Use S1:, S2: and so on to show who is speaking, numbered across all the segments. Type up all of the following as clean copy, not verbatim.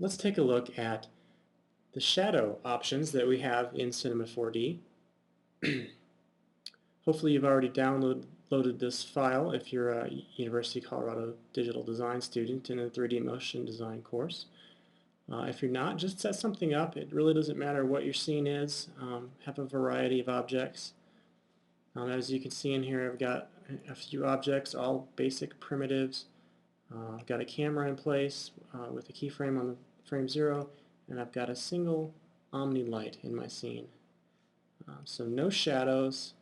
S1: let's take a look at the shadow options that we have in Cinema 4D. Hopefully you've already downloaded this file if you're a University of Colorado Digital Design student in a 3D motion design course. If you're not, just set something up. It really doesn't matter what your scene is. Have a variety of objects. As you can see in here, I've got a few objects, all basic primitives. I've got a camera in place with a keyframe on the frame 0, and I've got a single Omni light in my scene. So no shadows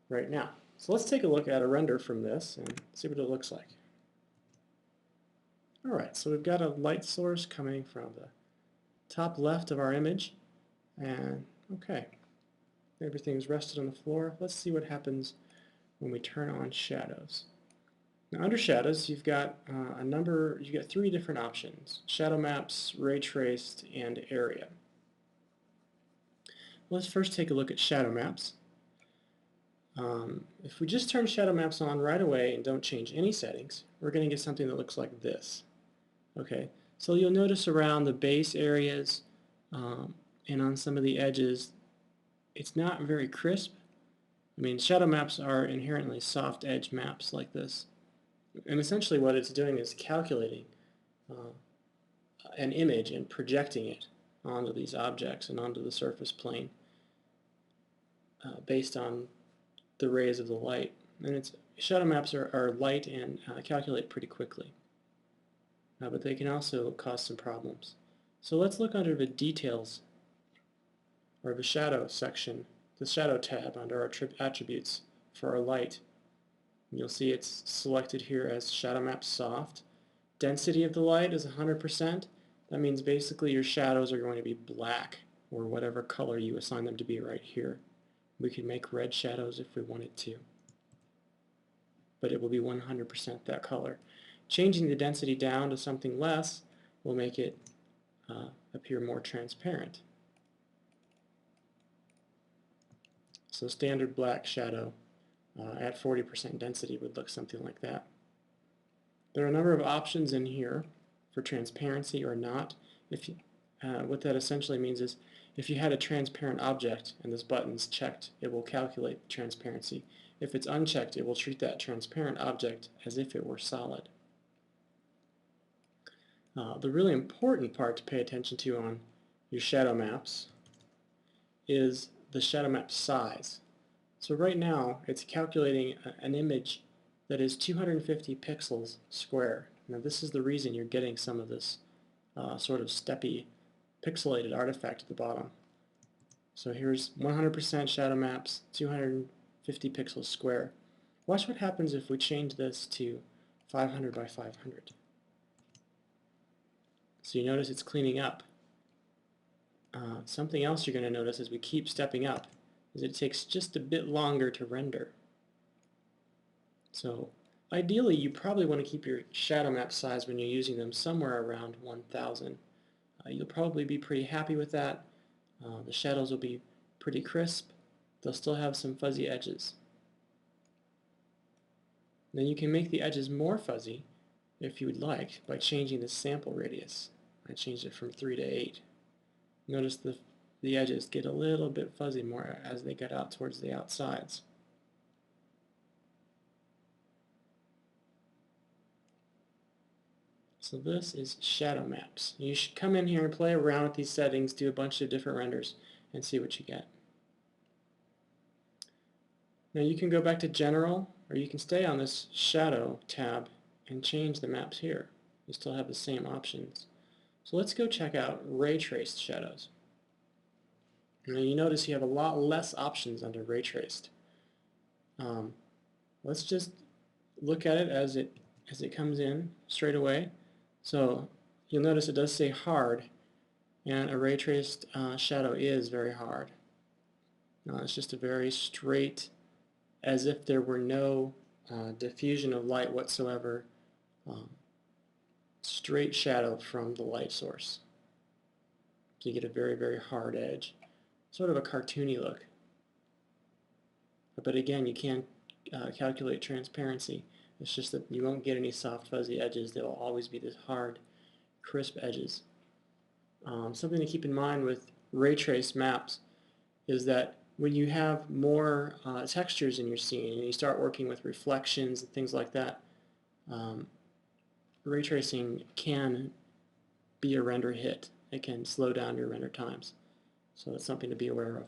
S1: right now. So let's take a look at a render from this and see what it looks like. Alright, so we've got a light source coming from the top left of our image, and okay, everything's rested on the floor. Let's see what happens when we turn on shadows. Now under shadows, you've got you've got 3 different options: shadow maps, ray traced, and area. Let's first take a look at shadow maps. If we just turn shadow maps on right away and don't change any settings, we're going to get something that looks like this. Okay, so you'll notice around the base areas and on some of the edges, it's not very crisp. I mean, shadow maps are inherently soft edge maps like this. And essentially what it's doing is calculating an image and projecting it onto these objects and onto the surface plane based on the rays of the light. And shadow maps are light and calculate pretty quickly. But they can also cause some problems. So let's look under the details, or the shadow section, the shadow tab under our attributes for our light. And you'll see it's selected here as shadow map soft. Density of the light is 100%. That means basically your shadows are going to be black, or whatever color you assign them to be right here. We could make red shadows if we wanted to, but it will be 100% that color. Changing the density down to something less will make it appear more transparent. So standard black shadow at 40% density would look something like that. There are a number of options in here for transparency or not. What that essentially means is if you had a transparent object and this button's checked, it will calculate the transparency. If it's unchecked, it will treat that transparent object as if it were solid. The really important part to pay attention to on your shadow maps is the shadow map size. So right now it's calculating an image that is 250 pixels square. Now this is the reason you're getting some of this sort of steppy pixelated artifact at the bottom. So here's 100% shadow maps, 250 pixels square. Watch what happens if we change this to 500 by 500. So you notice it's cleaning up. Something else you're going to notice as we keep stepping up is it takes just a bit longer to render. So ideally you probably want to keep your shadow map size when you're using them somewhere around 1000. You'll probably be pretty happy with that. The shadows will be pretty crisp. They'll still have some fuzzy edges. Then you can make the edges more fuzzy if you would like by changing the sample radius. I changed it from 3 to 8. Notice the edges get a little bit fuzzy more as they get out towards the outsides. So this is shadow maps. You should come in here and play around with these settings, do a bunch of different renders, and see what you get. Now you can go back to General, or you can stay on this Shadow tab and change the maps here. You still have the same options. So let's go check out Ray Traced Shadows. Now you notice you have a lot less options under Ray Traced. Let's just look at it as it comes in straight away. So you'll notice it does say hard, and a ray traced shadow is very hard. It's just a very straight, as if there were no diffusion of light whatsoever, straight shadow from the light source. So you get a very, very hard edge, sort of a cartoony look. But again, you can calculate transparency. It's just that you won't get any soft fuzzy edges. They'll always be this hard crisp edges. Something to keep in mind with ray trace maps is that when you have more textures in your scene and you start working with reflections and things like that, ray tracing can be a render hit. It can slow down your render times. So it's something to be aware of.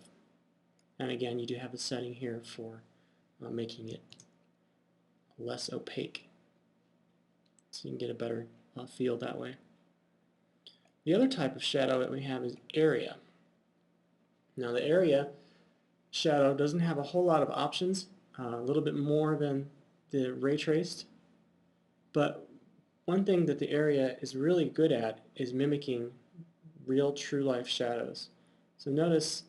S1: And again, you do have a setting here for making it less opaque, so you can get a better feel that way. The other type of shadow that we have is area. Now the area shadow doesn't have a whole lot of options, a little bit more than the ray traced, but one thing that the area is really good at is mimicking real true life shadows. So notice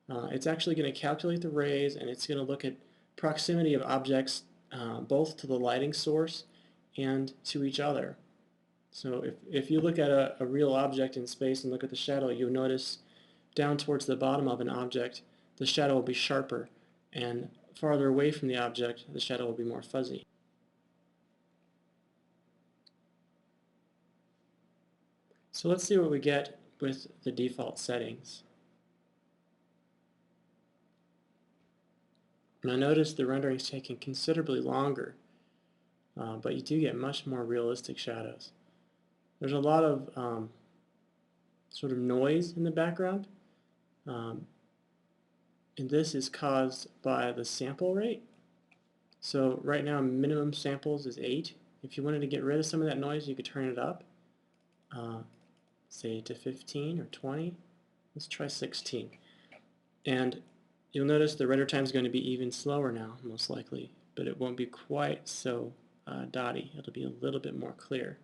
S1: it's actually going to calculate the rays, and it's going to look at proximity of objects both to the lighting source and to each other. So if you look at a real object in space and look at the shadow, you'll notice down towards the bottom of an object, the shadow will be sharper, and farther away from the object, the shadow will be more fuzzy. So let's see what we get with the default settings. Now notice the rendering is taking considerably longer, but you do get much more realistic shadows. There's a lot of sort of noise in the background, and this is caused by the sample rate. So right now minimum samples is 8. If you wanted to get rid of some of that noise, you could turn it up, say to 15 or 20. Let's try 16. And you'll notice the render time is going to be even slower now, most likely, but it won't be quite so dotty. It'll be a little bit more clear.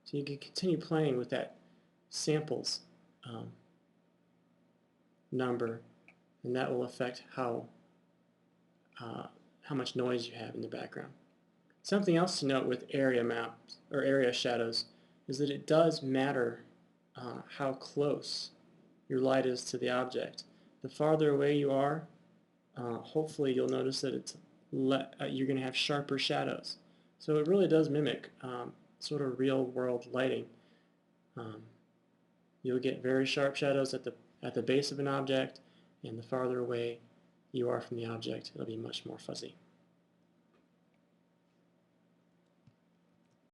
S1: So you can continue playing with that samples number, and that will affect how much noise you have in the background. Something else to note with area maps or area shadows is that it does matter how close your light is to the object. The farther away you are, hopefully you'll notice that it's you're going to have sharper shadows. So it really does mimic sort of real-world lighting. You'll get very sharp shadows at the base of an object, and the farther away you are from the object, it'll be much more fuzzy.